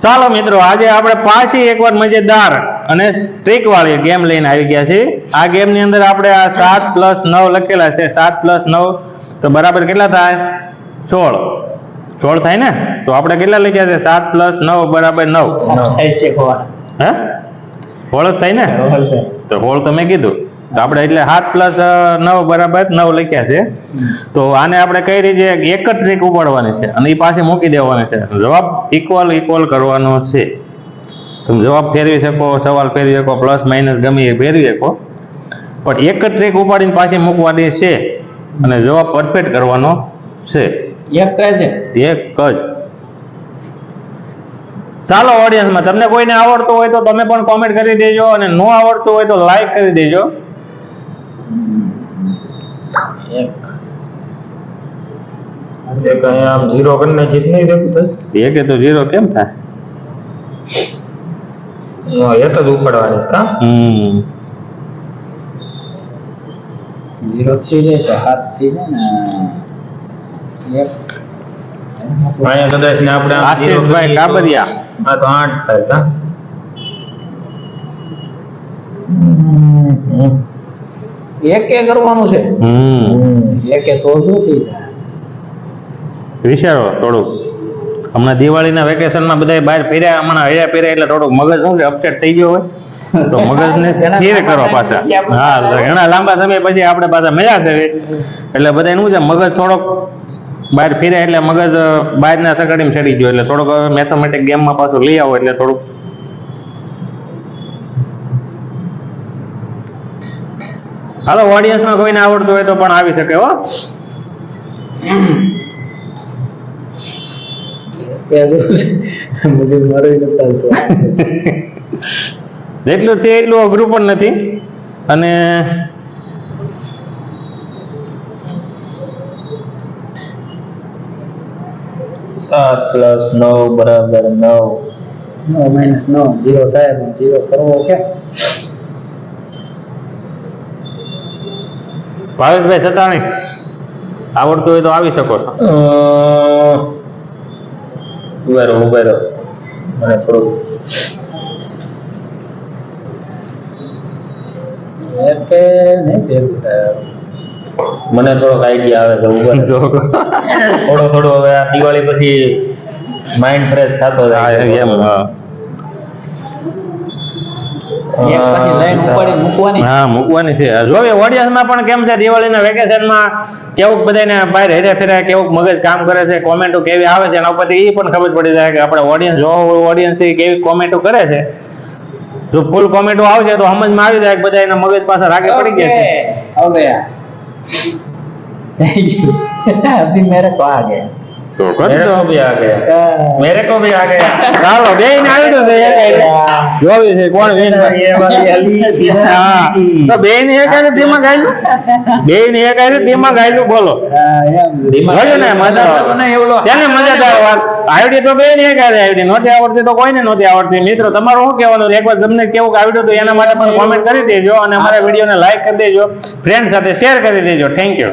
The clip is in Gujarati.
ચાલો મિત્રો, આજે આપણે પાછી એકવાર મજેદાર અને ટ્રીક વાળી ગેમ લઈને આવી ગયા છીએ. આ ગેમ ની અંદર આપણે આ 7 + 9 લખેલા છે. 7 + 9 તો બરાબર કેટલા થાય? 16. 16 થાય ને? તો આપણે કેટલા લખ્યા છે? 7 + 9 બરાબર 9. હે? 16 થાય ને? તો 16 તો મેં કીધું. તો આપણે એટલે 7 + 9 બરાબર 9 લખ્યા છે. તો આને આપણે કઈ રીતે એક જ ટ્રીક ઉપાડવાની છે અને એ પાછી મૂકી દેવાની છે. જવાબ ઇક્વલ કરવાનો છે. તમે જવાબ ફેરવી શકો, સવાલ ફેરવી શકો, પ્લસ માઇનસ ગમે એ ફેરવી શકો, પણ એક જ ટ્રીક ઉપાડીને પાછી મૂકવાની છે અને જવાબ પરફેક્ટ કરવાનો છે. એક જ. ચાલો ઓડિયન્સમાં તમને કોઈને આવડતું હોય તો તમે પણ કોમેન્ટ કરી દેજો અને ન આવડતું હોય તો લાઈક કરી દેજો. जीरो करने जितने एक है तो जीरो केम था? एक જ ઉપાડવાની છે કા? जीरो થી લે તો હાથ થી ને એક અહીંયા કદાચ ને આપણે આશીષભાઈ કાબરિયા. આ તો 8 થાય કા? એક કરવાનું છે. એક તો શું થઈ જાય? વિચારો થોડુંક. હમણાં દિવાળીના વેકેશનમાં બધા બહાર ફેર્યા, હમણાં હૈયા ફેર્યા એટલે થોડુંક મગજ શું છે અપસેટ થઈ ગયો હોય તો મગજને સ્થિર કરો પાછા. હા, ઘણા લાંબા સમય પછી આપણે પાછા મળ્યા છે એટલે બધા શું છે મગજ થોડોક બહાર ફેર્યા એટલે મગજ બહારના સગડીમાં ચડી ગયો એટલે થોડોક મેથેમેટિક ગેમમાં પાછું લઈ આવો એટલે થોડુંક. હાલો, ઓડિયન્સમાં કોઈને આવડતું હોય તો પણ આવી શકે હો. જેટલું છે એટલું અઘરું પણ નથી અને +9 બરાબર 9. 9 - 9 0 થાય પણ 0 કરવો કે? ભાવેશભાઈ સતાણી આવડતું હોય તો આવી શકો છો. ઉભેરો મને થોડું એક નહીં ભેગું થાય. મને થોડોક આઈડિયા આવે છે. થોડો હવે આ દિવાળી પછી માઇન્ડ ફ્રેશ થતો જાય એમ. એક પછી લાઈન ઉપાડી મૂકવાની. હા, મૂકવાની છે. જોવે ઓડિયન્સમાં પણ કેમ છે દિવાળીના વેકેશનમાં કેવું બધાને બહાર હેરે ફેરે કેવું મગજ કામ કરે છે, કોમેન્ટો કેવી આવે છે એના ઉપરથી એ પણ ખબર પડી જાય કે આપણે ઓડિયન્સ જોવો ઓડિયન્સ કેવી કોમેન્ટો કરે છે. જો ફૂલ કોમેન્ટો આવશે તો સમજમાં આવી જાય કે બધા એના મગજ પાસે રાગે પડી ગયા છે. हो गया थैंक यू अभी मेरे को आ गया તો मेरे को भी आ गया मेरे को भी आ गया ચાલો બેન આવ્યું છે જોવી છે કોણ બેન. હા, તો બેન એક આને ધીમા ગાયલું, બેન એક આને ધીમા ગાયલું. બોલો જોજો ને મજા છે ને મજાદાર વાત. આવડી તો બેન એક આને આવડી, નહોતી આવડતી તો કોઈને નહોતી આવડતી. મિત્રો તમારું શું કહેવાનું? એકવાર તમને કેવું આવડ્યું તો એના માટે પણ કોમેન્ટ કરી દેજો અને અમારા વિડીયોને લાઈક કરી દેજો, ફ્રેન્ડ સાથે શેર કરી દેજો. Thank you.